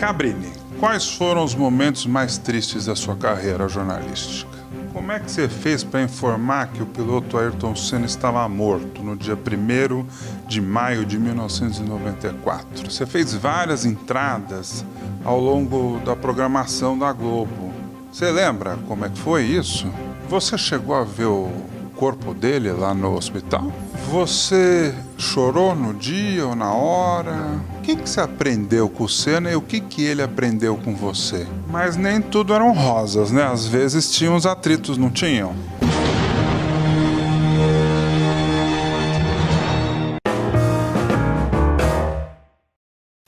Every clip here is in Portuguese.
Cabrini, quais foram os momentos mais tristes da sua carreira jornalística? Como é que você fez para informar que o piloto Ayrton Senna estava morto no dia 1º de maio de 1994? Você fez várias entradas ao longo da programação da Globo. Você lembra como é que foi isso? Você chegou a ver o corpo dele lá no hospital? Você chorou no dia ou na hora? O que você aprendeu com o Senna e o que ele aprendeu com você? Mas nem tudo eram rosas, né? Às vezes tinham os atritos, não tinham?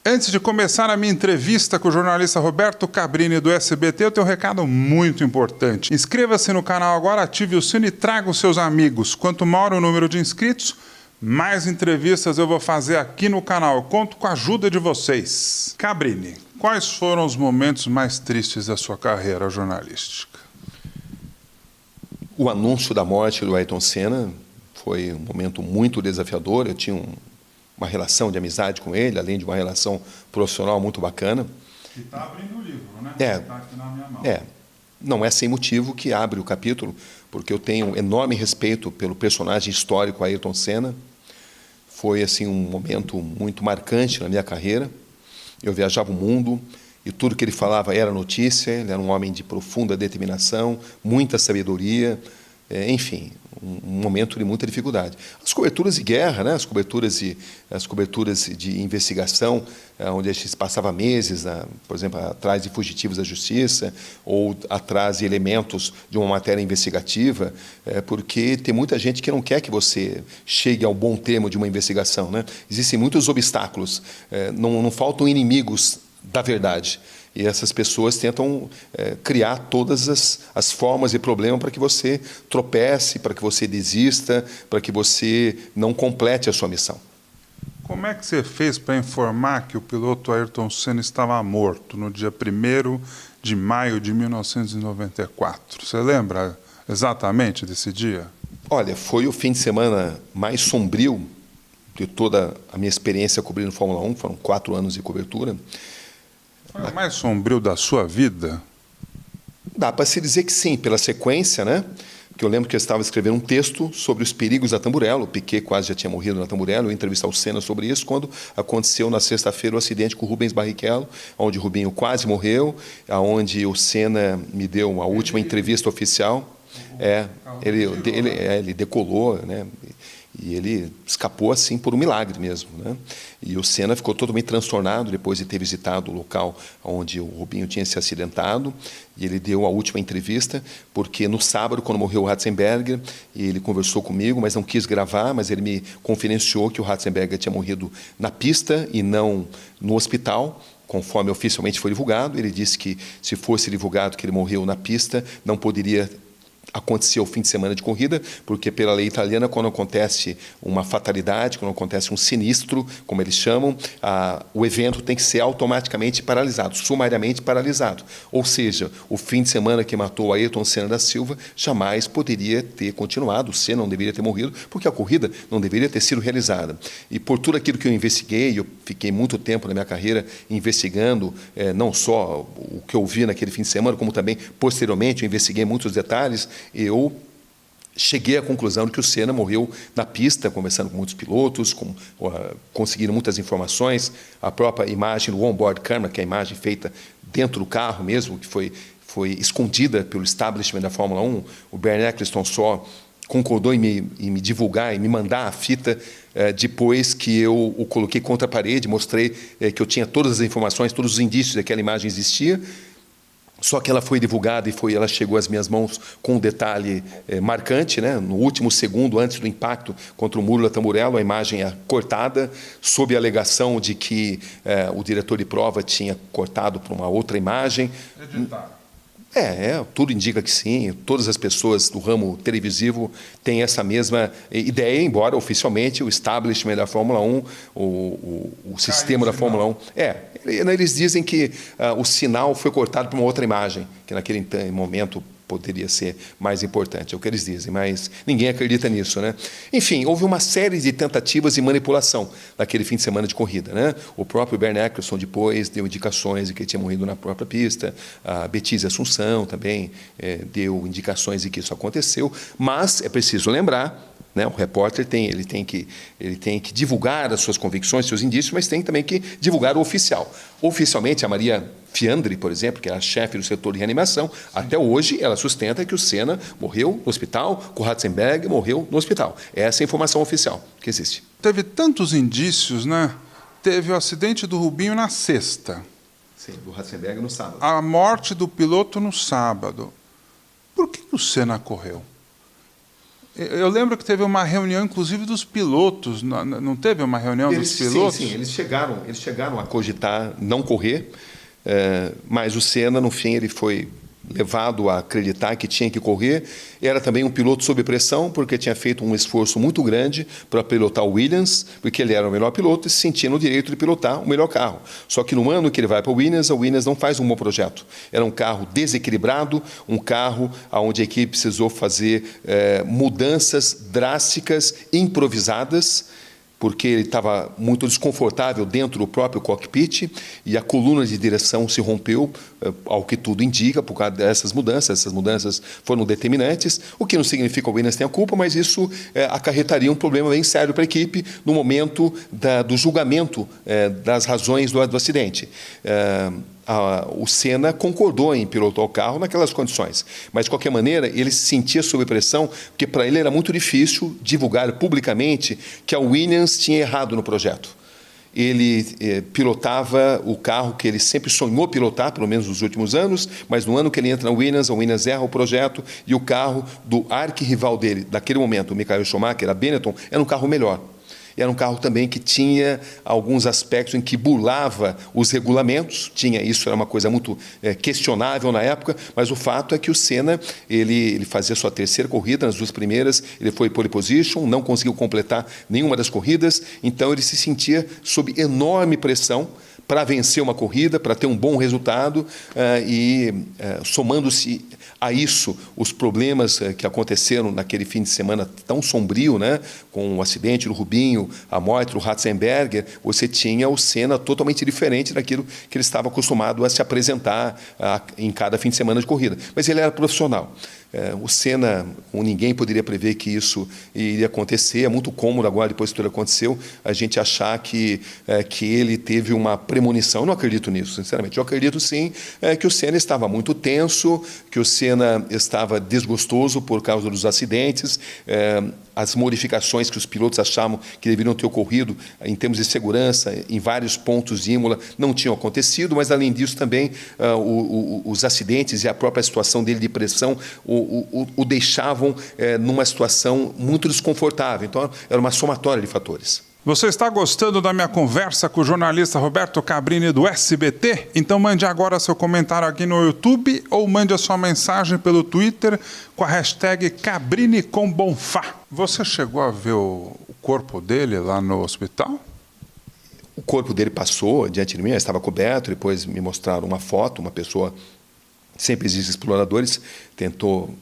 Antes de começar a minha entrevista com o jornalista Roberto Cabrini do SBT, eu tenho um recado muito importante. Inscreva-se no canal agora, ative o sino e traga os seus amigos. Quanto maior o número de inscritos, mais entrevistas eu vou fazer aqui no canal. Eu conto com a ajuda de vocês. Cabrini, quais foram os momentos mais tristes da sua carreira jornalística? O anúncio da morte do Ayrton Senna foi um momento muito desafiador. Eu tinha uma relação de amizade com ele, além de uma relação profissional muito bacana. E está abrindo o livro, né? Está aqui na minha mão. Não é sem motivo que abre o capítulo, porque eu tenho enorme respeito pelo personagem histórico Ayrton Senna. Foi assim um momento muito marcante na minha carreira. Eu viajava o mundo e tudo que ele falava era notícia. Ele era um homem de profunda determinação, muita sabedoria, enfim, um momento de muita dificuldade. As coberturas de guerra, né? as coberturas de investigação, onde a gente passava meses, por exemplo, atrás de fugitivos da justiça ou atrás de elementos de uma matéria investigativa, porque tem muita gente que não quer que você chegue ao bom termo de uma investigação, né? Existem muitos obstáculos, não faltam inimigos da verdade. E essas pessoas tentam criar todas as formas de problema para que você tropece, para que você desista, para que você não complete a sua missão. Como é que você fez para informar que o piloto Ayrton Senna estava morto no dia 1º de maio de 1994? Você lembra exatamente desse dia? Olha, foi o fim de semana mais sombrio de toda a minha experiência cobrindo Fórmula 1, foram 4 anos de cobertura. Foi o mais sombrio da sua vida? Dá para se dizer que sim, pela sequência, né? Porque eu lembro que eu estava escrevendo um texto sobre os perigos da Tamburello. O Piquet quase já tinha morrido na Tamburello. Eu ia entrevistar o Senna sobre isso quando aconteceu na sexta-feira o acidente com o Rubens Barrichello, onde o Rubinho quase morreu, onde o Senna me deu a última entrevista oficial. Ele decolou, né? E ele escapou assim por um milagre mesmo, né? E o Senna ficou totalmente transtornado depois de ter visitado o local onde o Rubinho tinha se acidentado. E ele deu a última entrevista, porque no sábado, quando morreu o Ratzenberger, ele conversou comigo, mas não quis gravar, mas ele me confidenciou que o Ratzenberger tinha morrido na pista e não no hospital, conforme oficialmente foi divulgado. Ele disse que se fosse divulgado que ele morreu na pista, não poderia acontecer o fim de semana de corrida, porque pela lei italiana, quando acontece uma fatalidade, quando acontece um sinistro, como eles chamam, o evento tem que ser automaticamente paralisado, sumariamente paralisado. Ou seja, o fim de semana que matou Ayrton Senna da Silva jamais poderia ter continuado, o Senna não deveria ter morrido, porque a corrida não deveria ter sido realizada. E por tudo aquilo que eu investiguei, eu fiquei muito tempo na minha carreira investigando, não só o que eu vi naquele fim de semana, como também posteriormente eu investiguei muitos detalhes. Eu cheguei à conclusão de que o Senna morreu na pista, conversando com muitos pilotos, conseguindo muitas informações. A própria imagem do on-board camera, que é a imagem feita dentro do carro mesmo, que foi escondida pelo establishment da Fórmula 1. O Bernie Eccleston só concordou em me divulgar, em me mandar a fita depois que eu o coloquei contra a parede, mostrei que eu tinha todas as informações, todos os indícios de que aquela imagem existia. Só que ela foi divulgada e ela chegou às minhas mãos com um detalhe marcante, né? No último segundo, antes do impacto contra o muro da Tamburello, a imagem é cortada, sob a alegação de que o diretor de prova tinha cortado para uma outra imagem. Editaram. Tudo indica que sim. Todas as pessoas do ramo televisivo têm essa mesma ideia, embora oficialmente o establishment da Fórmula 1, o sistema da Fórmula 1... eles dizem que o sinal foi cortado por uma outra imagem, que naquele momento poderia ser mais importante, é o que eles dizem, mas ninguém acredita nisso, né? Enfim, houve uma série de tentativas de manipulação naquele fim de semana de corrida, né? O próprio Bernie Ecclestone depois deu indicações de que ele tinha morrido na própria pista, a Betísia Assunção também deu indicações de que isso aconteceu, mas é preciso lembrar, né, o repórter ele tem que divulgar as suas convicções, seus indícios, mas tem também que divulgar o oficial. Oficialmente, a Maria Fiandri, por exemplo, que é a chefe do setor de reanimação, até hoje ela sustenta que o Senna morreu no hospital, que o Ratzenberger morreu no hospital. Essa é a informação oficial que existe. Teve tantos indícios, né? Teve o acidente do Rubinho na sexta. Sim, do Ratzenberger no sábado. A morte do piloto no sábado. Por que o Senna correu? Eu lembro que teve uma reunião, inclusive, dos pilotos. Não teve uma reunião dos pilotos? Sim, eles chegaram a cogitar não correr, mas o Senna, no fim, ele foi levado a acreditar que tinha que correr. Era também um piloto sob pressão, porque tinha feito um esforço muito grande para pilotar o Williams, porque ele era o melhor piloto e se sentia no direito de pilotar o melhor carro. Só que no ano que ele vai para o Williams, a Williams não faz um bom projeto. Era um carro desequilibrado, um carro onde a equipe precisou fazer mudanças drásticas, improvisadas, porque ele estava muito desconfortável dentro do próprio cockpit e a coluna de direção se rompeu, ao que tudo indica, por causa dessas mudanças. Essas mudanças foram determinantes, o que não significa que o Williams tenha culpa, mas isso acarretaria um problema bem sério para a equipe no momento do julgamento das razões do acidente. O Senna concordou em pilotar o carro naquelas condições, mas de qualquer maneira ele se sentia sob pressão, porque para ele era muito difícil divulgar publicamente que a Williams tinha errado no projeto. Ele pilotava o carro que ele sempre sonhou pilotar, pelo menos nos últimos anos, mas no ano que ele entra na Williams, a Williams erra o projeto e o carro do arquirrival dele, naquele momento, o Michael Schumacher, a Benetton, era um carro melhor. Era um carro também que tinha alguns aspectos em que burlava os regulamentos, isso era uma coisa muito questionável na época, mas o fato é que o Senna, ele fazia sua terceira corrida, nas duas primeiras ele foi pole position, não conseguiu completar nenhuma das corridas, então ele se sentia sob enorme pressão para vencer uma corrida, para ter um bom resultado, somando-se a isso os problemas que aconteceram naquele fim de semana tão sombrio, né, com o acidente do Rubinho, a morte do Ratzenberger, você tinha o Senna totalmente diferente daquilo que ele estava acostumado a se apresentar em cada fim de semana de corrida. Mas ele era profissional. O Senna, ninguém poderia prever que isso iria acontecer. É muito cômodo agora, depois que tudo aconteceu, a gente achar que ele teve uma premonição. Eu não acredito nisso, sinceramente. Eu acredito, sim, que o Senna estava muito tenso, que o Senna estava desgostoso por causa dos acidentes, as modificações que os pilotos achavam que deveriam ter ocorrido em termos de segurança em vários pontos de Imola não tinham acontecido, mas, além disso, também os acidentes e a própria situação dele de pressão o deixavam numa situação muito desconfortável. Então, era uma somatória de fatores. Você está gostando da minha conversa com o jornalista Roberto Cabrini do SBT? Então mande agora seu comentário aqui no YouTube ou mande a sua mensagem pelo Twitter com a hashtag CabriniComBonfá. Você chegou a ver o corpo dele lá no hospital? O corpo dele passou diante de mim, estava coberto, depois me mostraram uma foto, uma pessoa, sempre existem exploradores, tentou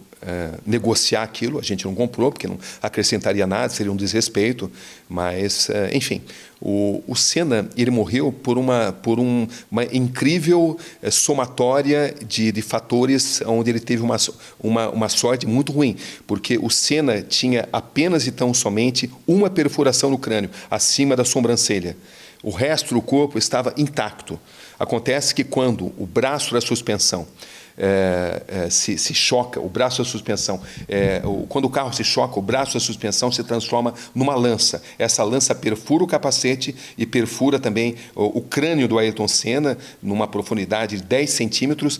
negociar aquilo, a gente não comprou, porque não acrescentaria nada, seria um desrespeito, mas, enfim, o Senna, ele morreu por uma incrível somatória de fatores onde ele teve uma sorte muito ruim, porque o Senna tinha apenas e tão somente uma perfuração no crânio, acima da sobrancelha. O resto do corpo estava intacto. Acontece que quando o braço da suspensão se choca, o braço da suspensão, quando o carro se choca, o braço da suspensão se transforma numa lança. Essa lança perfura o capacete e perfura também o crânio do Ayrton Senna, numa profundidade de 10 centímetros.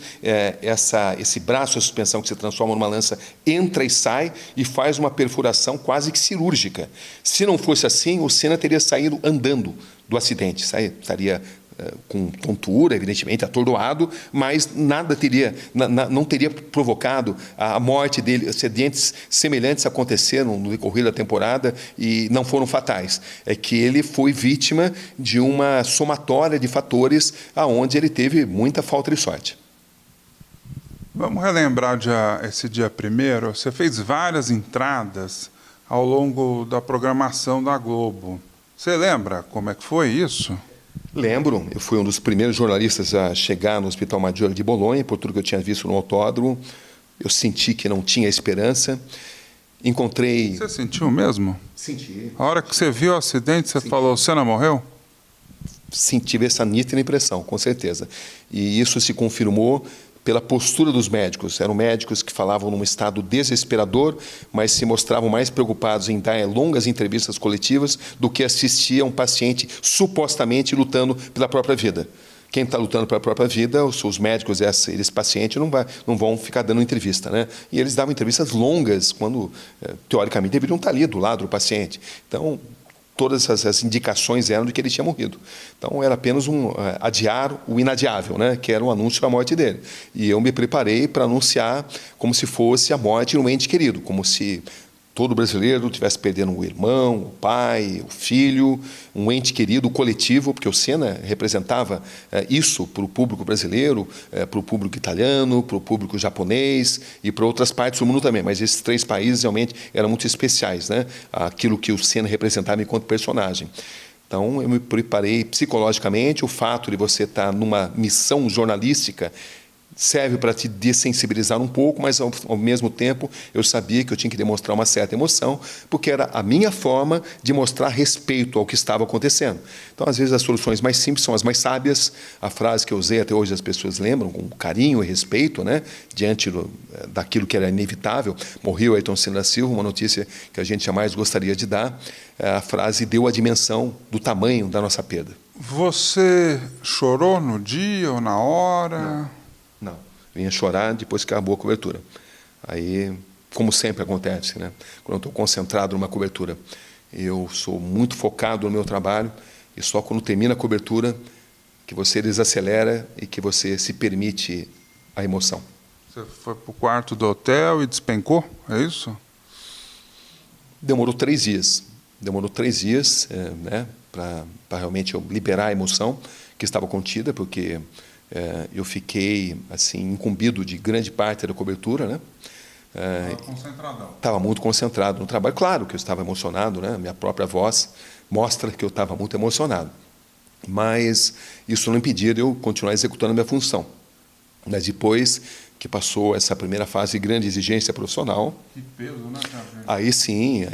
Esse braço da suspensão que se transforma numa lança entra e sai e faz uma perfuração quase que cirúrgica. Se não fosse assim, o Senna teria saído andando do acidente, estaria com tontura, evidentemente, atordoado, mas não teria provocado a morte dele. Acidentes semelhantes aconteceram no decorrer da temporada e não foram fatais. É que ele foi vítima de uma somatória de fatores aonde ele teve muita falta de sorte. Vamos relembrar esse dia 1º. Você fez várias entradas ao longo da programação da Globo. Você lembra como é que foi isso? Lembro, eu fui um dos primeiros jornalistas a chegar no Hospital Maggiore de Bolonha, por tudo que eu tinha visto no autódromo. Eu senti que não tinha esperança. Encontrei... Você sentiu mesmo? Senti. A hora que você viu o acidente, você falou, Senna morreu? Tive essa nítida impressão, com certeza. E isso se confirmou pela postura dos médicos. Eram médicos que falavam num estado desesperador, mas se mostravam mais preocupados em dar longas entrevistas coletivas do que assistir a um paciente supostamente lutando pela própria vida. Quem está lutando pela própria vida, os médicos, esse paciente, não vão ficar dando entrevista, né? E eles davam entrevistas longas, quando, teoricamente, deveriam estar ali do lado do paciente. Então, todas as indicações eram de que ele tinha morrido. Então, era apenas adiar o inadiável, né? Que era o anúncio da morte dele. E eu me preparei para anunciar como se fosse a morte de um ente querido, como se todo brasileiro estivesse perdendo um irmão, o pai, o filho, um ente querido, coletivo, porque o Senna representava isso para o público brasileiro, para o público italiano, para o público japonês e para outras partes do mundo também. Mas esses 3 países realmente eram muito especiais, né? Aquilo que o Senna representava enquanto personagem. Então, eu me preparei psicologicamente. O fato de você estar numa missão jornalística serve para te dessensibilizar um pouco, mas ao mesmo tempo eu sabia que eu tinha que demonstrar uma certa emoção, porque era a minha forma de mostrar respeito ao que estava acontecendo. Então, às vezes, as soluções mais simples são as mais sábias. A frase que eu usei até hoje as pessoas lembram, com carinho e respeito, né, diante daquilo que era inevitável. Morreu Ayrton Senna da Silva, uma notícia que a gente jamais gostaria de dar. A frase deu a dimensão do tamanho da nossa perda. Você chorou no dia ou na hora? Não, vinha chorar depois que acabou a cobertura. Aí, como sempre acontece, né? Quando eu estou concentrado numa cobertura, eu sou muito focado no meu trabalho e só quando termina a cobertura que você desacelera e que você se permite a emoção. Você foi para o quarto do hotel e despencou, é isso? Demorou 3 dias. Demorou 3 dias, né, para realmente eu liberar a emoção que estava contida, porque eu fiquei assim incumbido de grande parte da cobertura, né? Estava concentradão. Estava muito concentrado no trabalho. Claro que eu estava emocionado, né? Minha própria voz mostra que eu estava muito emocionado. Mas isso não impedia de eu continuar executando a minha função. Mas depois que passou essa primeira fase de grande exigência profissional... Que peso, né, cara? Aí sim,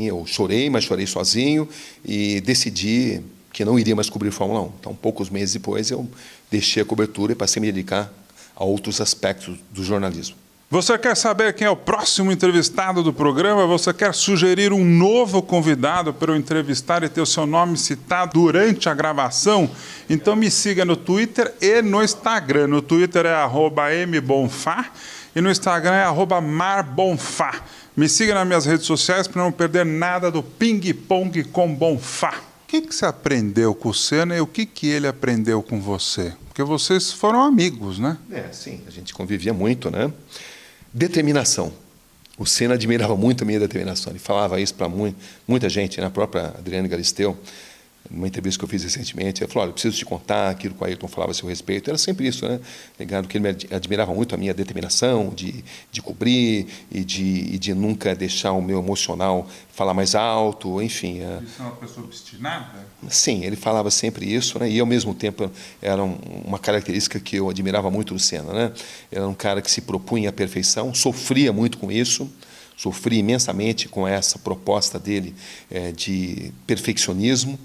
eu chorei, mas chorei sozinho e decidi que não iria mais cobrir Fórmula 1. Então, poucos meses depois, eu deixei a cobertura e passei a me dedicar a outros aspectos do jornalismo. Você quer saber quem é o próximo entrevistado do programa? Você quer sugerir um novo convidado para eu entrevistar e ter o seu nome citado durante a gravação? Então me siga no Twitter e no Instagram. No Twitter é @mbonfá e no Instagram é @marbonfá. Me siga nas minhas redes sociais para não perder nada do ping-pong com Bonfá. O que você aprendeu com o Senna e o que ele aprendeu com você? Porque vocês foram amigos, né? Sim, a gente convivia muito, né? Determinação. O Senna admirava muito a minha determinação. Ele falava isso para muita gente, né? A própria Adriane Galisteu, numa entrevista que eu fiz recentemente, ela falou, olha, eu preciso te contar aquilo que o Ayrton falava a seu respeito. Era sempre isso, né? Ligado que ele me admirava muito a minha determinação de cobrir e de nunca deixar o meu emocional falar mais alto, enfim. Você é uma pessoa obstinada? Sim, ele falava sempre isso, né? E ao mesmo tempo era uma característica que eu admirava muito do Senna, né? Era um cara que se propunha à perfeição, sofria muito com isso, sofria imensamente com essa proposta dele de perfeccionismo,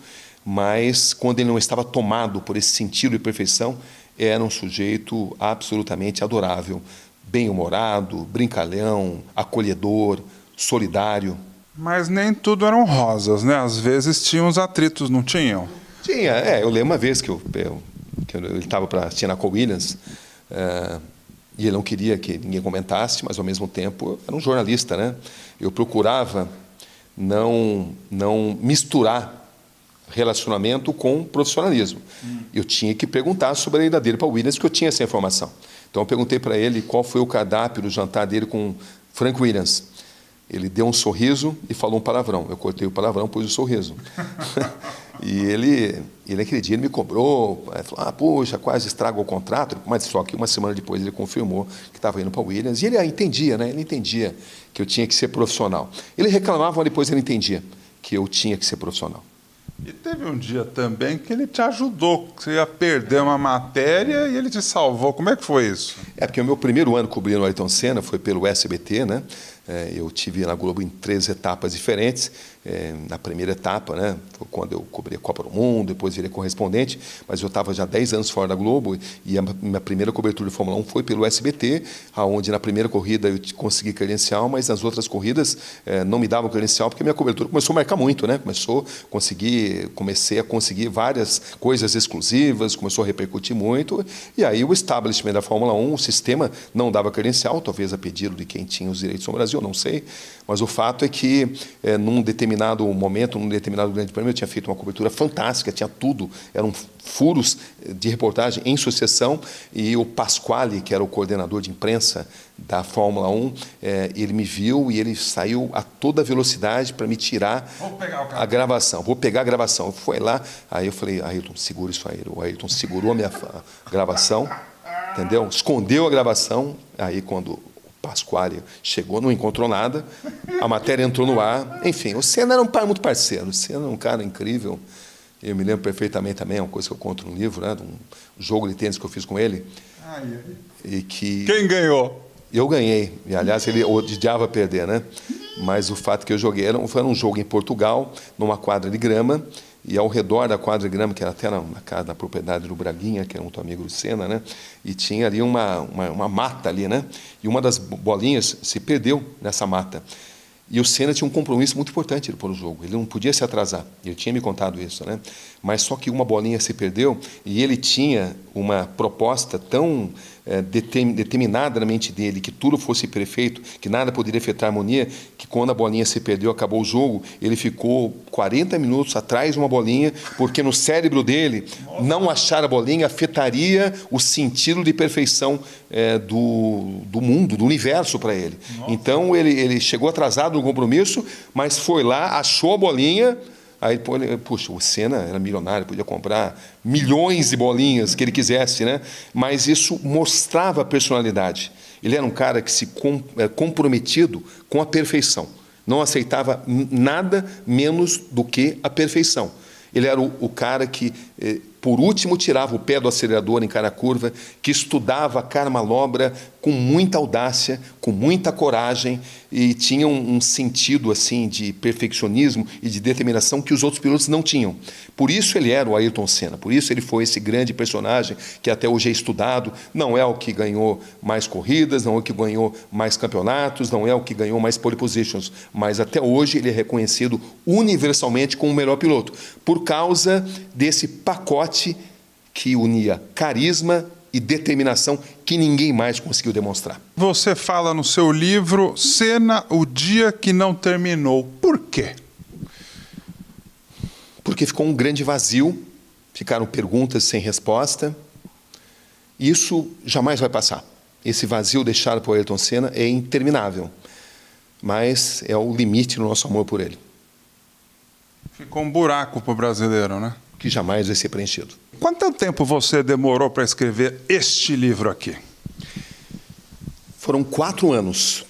mas quando ele não estava tomado por esse sentido de perfeição, era um sujeito absolutamente adorável, bem-humorado, brincalhão, acolhedor, solidário. Mas nem tudo eram rosas, né? Às vezes tinham os atritos, não tinham? Tinha, eu lembro uma vez que ele estava para assistir na Williams, e ele não queria que ninguém comentasse, mas ao mesmo tempo eu era um jornalista, né? Eu procurava não misturar relacionamento com profissionalismo. Eu tinha que perguntar sobre a ida dele para a Williams, porque eu tinha essa informação. Então eu perguntei para ele qual foi o cardápio do jantar dele com Frank Williams. Ele deu um sorriso e falou um palavrão. Eu cortei o palavrão, pus o sorriso. E ele aquele dia ele me cobrou, falou, poxa, quase estraga o contrato, mas só que uma semana depois ele confirmou que estava indo para a Williams, e ele entendia, né? Ele entendia que eu tinha que ser profissional. Ele reclamava, mas depois ele entendia que eu tinha que ser profissional. E teve um dia também que ele te ajudou, que você ia perder uma matéria e ele te salvou. Como é que foi isso? Porque o meu primeiro ano cobrindo o Ayrton Senna foi pelo SBT, né? Eu tive na Globo em 3 etapas diferentes. Na primeira etapa, né, foi quando eu cobri a Copa do Mundo, depois virei correspondente, mas eu estava já 10 anos fora da Globo e a minha primeira cobertura de Fórmula 1 foi pelo SBT, onde na primeira corrida eu consegui credencial, mas nas outras corridas não me davam credencial, porque minha cobertura começou a marcar muito, né? Comecei a conseguir várias coisas exclusivas, começou a repercutir muito, e aí o establishment da Fórmula 1, o sistema não dava credencial, talvez a pedido de quem tinha os direitos no Brasil, não sei, mas o fato é que num determinado momento, num determinado grande prêmio, eu tinha feito uma cobertura fantástica, tinha tudo, eram furos de reportagem em sucessão, e o Pasquale, que era o coordenador de imprensa da Fórmula 1, ele me viu e ele saiu a toda velocidade para me tirar a gravação. Vou pegar a gravação. Foi lá, aí eu falei, Ayrton, segura isso aí. O Ayrton segurou a minha gravação, entendeu? Escondeu a gravação, aí quando Pasquale chegou, não encontrou nada, a matéria entrou no ar, enfim, o Senna era um pai muito parceiro, o Senna era um cara incrível, eu me lembro perfeitamente também, uma coisa que eu conto no livro, né, de um jogo de tênis que eu fiz com ele, e que... Quem ganhou? Eu ganhei, e aliás ele odiava perder, né, mas o fato que eu joguei foi um jogo em Portugal, numa quadra de grama, e ao redor da quadra de grama, que era até na casa da propriedade do Braguinha, que era um amigo do Senna, né? E tinha ali uma mata ali, né? E uma das bolinhas se perdeu nessa mata. E o Senna tinha um compromisso muito importante para o jogo. Ele não podia se atrasar. Ele tinha me contado isso, né? Mas só que uma bolinha se perdeu e ele tinha uma proposta tão determinada na mente dele, que tudo fosse perfeito, que nada poderia afetar a harmonia, que quando a bolinha se perdeu, acabou o jogo, ele ficou 40 minutos atrás de uma bolinha, porque no cérebro dele, não achar a bolinha afetaria o sentido de perfeição do mundo, do universo para ele. Nossa. Então, ele chegou atrasado no compromisso, mas foi lá, achou a bolinha. Aí, puxa, o Senna era milionário, podia comprar milhões de bolinhas que ele quisesse, né? Mas isso mostrava a personalidade. Ele era um cara que se comprometido com a perfeição. Não aceitava nada menos do que a perfeição. Ele era o cara que, por último, tirava o pé do acelerador em cada curva, que estudava cada manobra com muita audácia, com muita coragem, e tinha um sentido assim de perfeccionismo e de determinação que os outros pilotos não tinham. Por isso ele era o Ayrton Senna, por isso ele foi esse grande personagem que até hoje é estudado. Não é o que ganhou mais corridas, não é o que ganhou mais campeonatos, não é o que ganhou mais pole positions, mas até hoje ele é reconhecido universalmente como o melhor piloto, por causa desse pacote que unia carisma e determinação que ninguém mais conseguiu demonstrar. Você fala no seu livro Senna, o dia que não terminou. Por quê? Porque ficou um grande vazio, ficaram perguntas sem resposta. Isso jamais vai passar. Esse vazio deixado por Ayrton Senna é interminável, mas é o limite do nosso amor por ele. Ficou um buraco para o brasileiro, né? Que jamais vai ser preenchido. Quanto tempo você demorou para escrever este livro aqui? Foram 4 anos,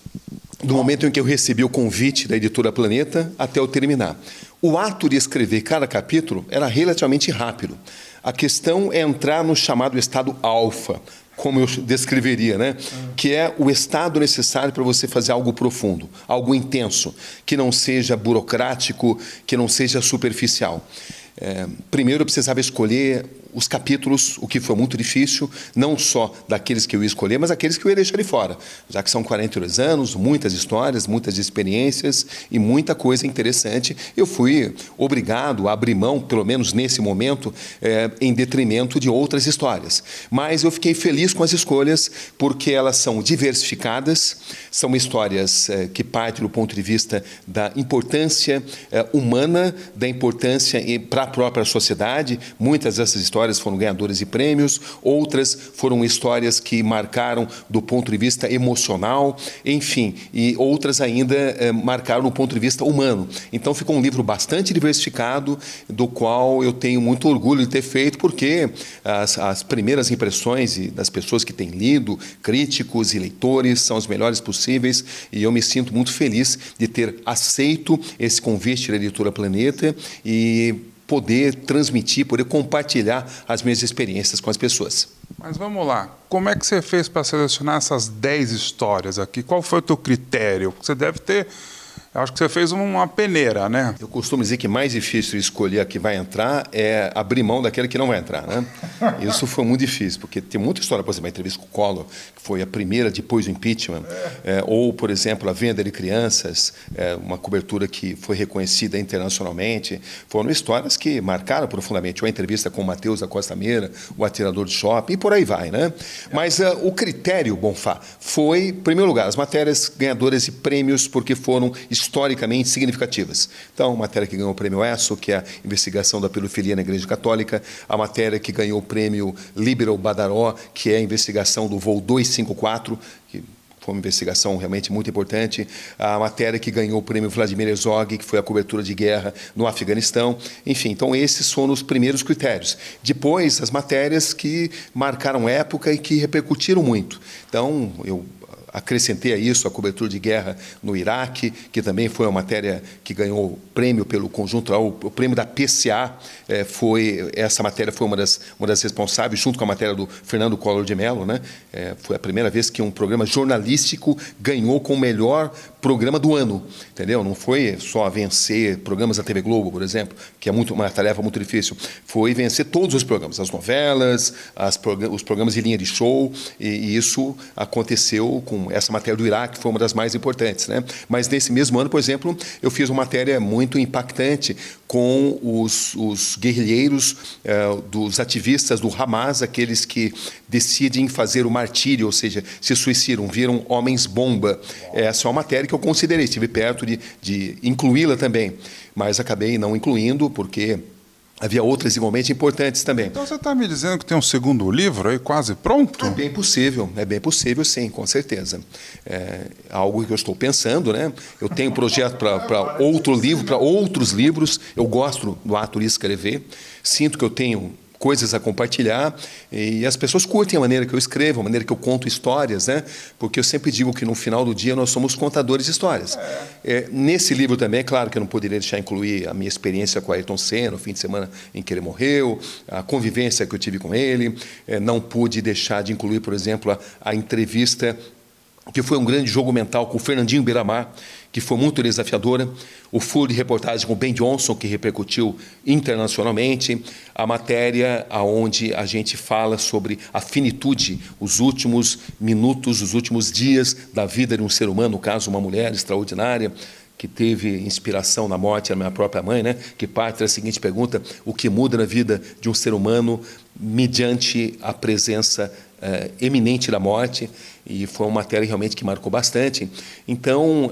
do momento em que eu recebi o convite da editora Planeta até eu terminar. O ato de escrever cada capítulo era relativamente rápido. A questão é entrar no chamado estado alfa, como eu descreveria, né? Que é o estado necessário para você fazer algo profundo, algo intenso, que não seja burocrático, que não seja superficial. Primeiro eu precisava escolher os capítulos, o que foi muito difícil, não só daqueles que eu ia escolher, mas aqueles que eu ia deixar de fora, já que são 42 anos, muitas histórias, muitas experiências e muita coisa interessante. Eu fui obrigado a abrir mão, pelo menos nesse momento, em detrimento de outras histórias. Mas eu fiquei feliz com as escolhas, porque elas são diversificadas, são histórias que partem do ponto de vista da importância humana, da importância para a própria sociedade. Muitas dessas histórias histórias foram ganhadoras de prêmios, outras foram histórias que marcaram do ponto de vista emocional, enfim, e outras ainda marcaram do ponto de vista humano. Então ficou um livro bastante diversificado, do qual eu tenho muito orgulho de ter feito, porque as primeiras impressões das pessoas que têm lido, críticos e leitores, são as melhores possíveis, e eu me sinto muito feliz de ter aceito esse convite da Editora Planeta e poder transmitir, poder compartilhar as minhas experiências com as pessoas. Mas vamos lá, como é que você fez para selecionar essas 10 histórias aqui? Qual foi o teu critério? Você deve ter... Eu acho que você fez uma peneira, né? Eu costumo dizer que mais difícil de escolher a que vai entrar é abrir mão daquela que não vai entrar, né? Isso foi muito difícil, porque tem muita história, por exemplo, a entrevista com o Collor, que foi a primeira depois do impeachment, ou, por exemplo, a venda de crianças, uma cobertura que foi reconhecida internacionalmente. Foram histórias que marcaram profundamente, ou a entrevista com o Matheus da Costa Meira, o atirador de shopping, e por aí vai, né? Mas o critério, Bonfá, foi, em primeiro lugar, as matérias ganhadoras de prêmios, porque foram historicamente significativas. Então, a matéria que ganhou o prêmio ESSO, que é a investigação da pedofilia na Igreja Católica, a matéria que ganhou o prêmio Libero Badaró, que é a investigação do voo 254, que foi uma investigação realmente muito importante, a matéria que ganhou o prêmio Vladimir Herzog, que foi a cobertura de guerra no Afeganistão. Enfim, então esses foram os primeiros critérios. Depois, as matérias que marcaram época e que repercutiram muito. Então, eu acrescentei a isso a cobertura de guerra no Iraque, que também foi uma matéria que ganhou o prêmio pelo conjunto, o prêmio da PCA, essa matéria foi uma das responsáveis, junto com a matéria do Fernando Collor de Mello, né? Foi a primeira vez que um programa jornalístico ganhou com o melhor programa do ano, entendeu? Não foi só vencer programas da TV Globo, por exemplo, que é uma tarefa muito difícil, foi vencer todos os programas, as novelas, os programas de linha de show, e isso aconteceu com essa matéria do Iraque, que foi uma das mais importantes, né? Mas nesse mesmo ano, por exemplo, eu fiz uma matéria muito impactante com os guerrilheiros, dos ativistas do Hamas, aqueles que decidem fazer o martírio, ou seja, se suicidam, viram homens-bomba. Essa é uma matéria que eu considerei, estive perto de incluí-la também, mas acabei não incluindo, porque havia outras igualmente importantes também. Então você está me dizendo que tem um segundo livro aí quase pronto? É bem possível sim, com certeza. É algo que eu estou pensando, né? Eu tenho projeto para outro livro, para outros livros. Eu gosto do ato de escrever, sinto que eu tenho coisas a compartilhar, e as pessoas curtem a maneira que eu escrevo, a maneira que eu conto histórias, né? Porque eu sempre digo que no final do dia nós somos contadores de histórias. Nesse livro também, é claro que eu não poderia deixar de incluir a minha experiência com Ayrton Senna, o fim de semana em que ele morreu, a convivência que eu tive com ele, não pude deixar de incluir, por exemplo, a entrevista que foi um grande jogo mental com o Fernandinho Beiramar, que foi muito desafiadora, o furo de reportagem com o Ben Johnson, que repercutiu internacionalmente, a matéria onde a gente fala sobre a finitude, os últimos minutos, os últimos dias da vida de um ser humano, no caso, uma mulher extraordinária, que teve inspiração na morte da minha própria mãe, né? Que parte da seguinte pergunta: o que muda na vida de um ser humano mediante a presença eminente da morte? E foi uma matéria realmente que marcou bastante. Então,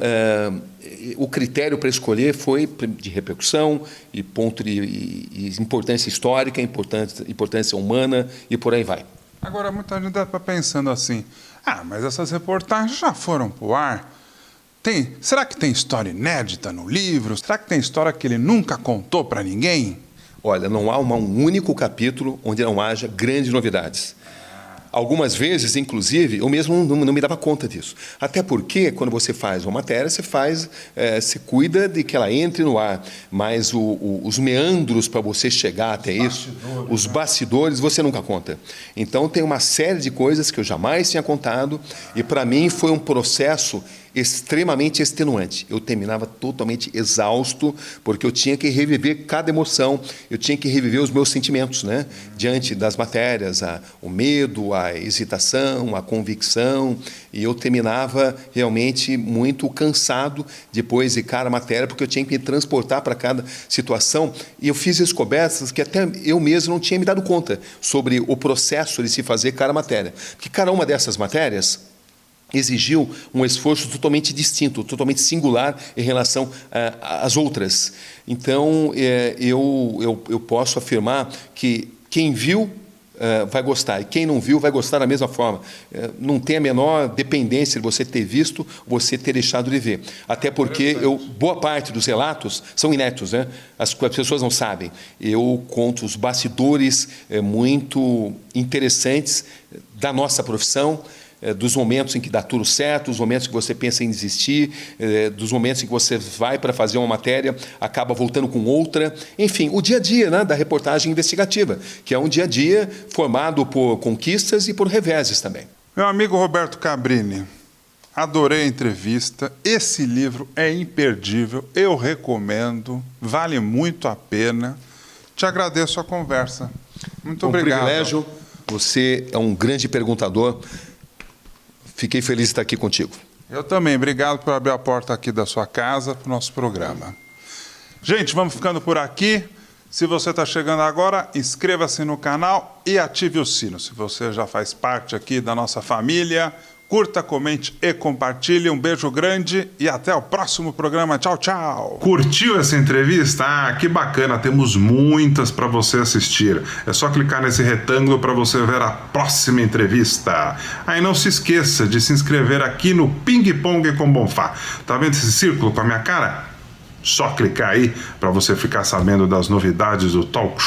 o critério para escolher foi de repercussão e ponto de importância histórica, importância humana e por aí vai. Agora, muita gente está pensando assim, mas essas reportagens já foram para o ar. Será que tem história inédita no livro? Será que tem história que ele nunca contou para ninguém? Olha, não há um único capítulo onde não haja grandes novidades. Algumas vezes, inclusive, eu mesmo não me dava conta disso. Até porque, quando você faz uma matéria, você cuida de que ela entre no ar. Mas os meandros para você chegar até isso, os bastidores, você nunca conta. Então, tem uma série de coisas que eu jamais tinha contado. E, para mim, foi um processo extremamente extenuante. Eu terminava totalmente exausto, porque eu tinha que reviver cada emoção, eu tinha que reviver os meus sentimentos, né? Diante das matérias, o medo, a hesitação, a convicção, e eu terminava realmente muito cansado depois de cada matéria, porque eu tinha que me transportar para cada situação, e eu fiz descobertas que até eu mesmo não tinha me dado conta sobre o processo de se fazer cada matéria. Porque cada uma dessas matérias exigiu um esforço totalmente distinto, totalmente singular em relação às outras. Então, eu posso afirmar que Quem viu vai gostar, e quem não viu vai gostar da mesma forma. Não tem a menor dependência de você ter visto, você ter deixado de ver. Até porque boa parte dos relatos são inéditos, né? As pessoas não sabem. Eu conto os bastidores muito interessantes da nossa profissão, dos momentos em que dá tudo certo, dos momentos que você pensa em desistir, dos momentos em que você vai para fazer uma matéria, acaba voltando com outra. Enfim, o dia a dia, né, da reportagem investigativa, que é um dia a dia formado por conquistas e por reveses também. Meu amigo Roberto Cabrini, adorei a entrevista. Esse livro é imperdível, eu recomendo, vale muito a pena. Te agradeço a conversa. Muito obrigado. Um privilégio. Você é um grande perguntador. Fiquei feliz de estar aqui contigo. Eu também. Obrigado por abrir a porta aqui da sua casa para o nosso programa. Gente, vamos ficando por aqui. Se você está chegando agora, inscreva-se no canal e ative o sino. Se você já faz parte aqui da nossa família, curta, comente e compartilhe. Um beijo grande e até o próximo programa. Tchau, tchau. Curtiu essa entrevista? Ah, que bacana. Temos muitas para você assistir. É só clicar nesse retângulo para você ver a próxima entrevista. Aí não se esqueça de se inscrever aqui no Ping Pong com Bonfá. Tá vendo esse círculo com a minha cara? Só clicar aí para você ficar sabendo das novidades do Talk Show